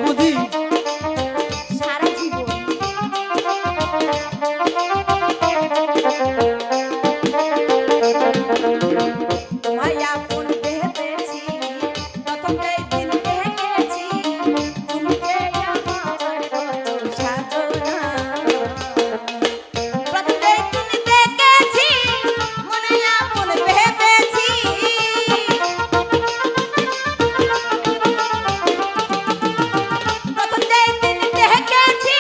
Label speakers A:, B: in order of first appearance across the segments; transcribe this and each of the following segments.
A: বুঝি
B: সারা জীবন। মায়া আপন ভেবেছি প্রথমেই দিন দেখেছি তুমি যে আমার কত সাধনা। প্রথমেই দিন দেখেছি মনে আপন ভেবেছি প্রথমেই দিন দেখেছি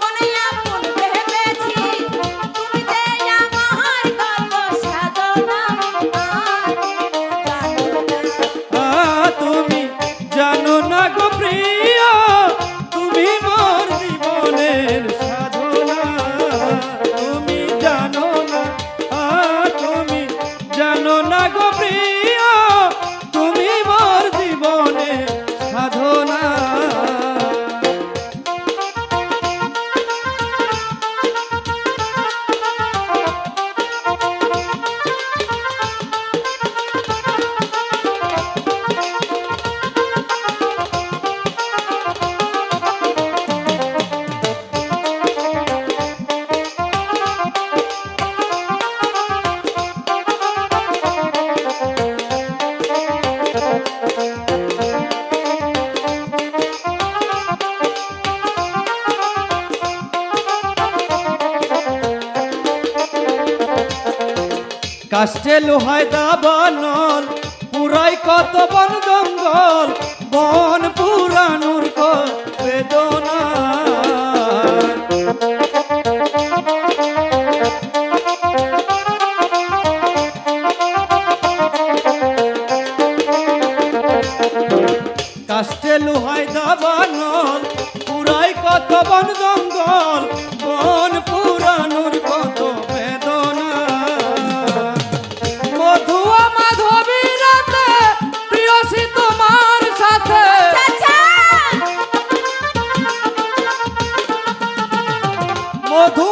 B: মনে আপন ভেবেছি তুমি যে আমার কত সাধনা।
A: তুমি জানো না গো প্রিয় তুমি মোর জীবনের সাধনা তুমি জানো না তুমি জানো না গো প্রিয় তুমি মোর জীবনের সাধনা কাষ্টে লোহায় দাবানল পুরাই কত বন জঙ্গল বন পুরানুর বেদনা কাষ্টে লোহায় দাবানল পুরাই কত বন জঙ্গল বন পুরানুর কত বেদনা মধুয়া মাধবী রাতে প্রিয়সী তোমার সাথে মধু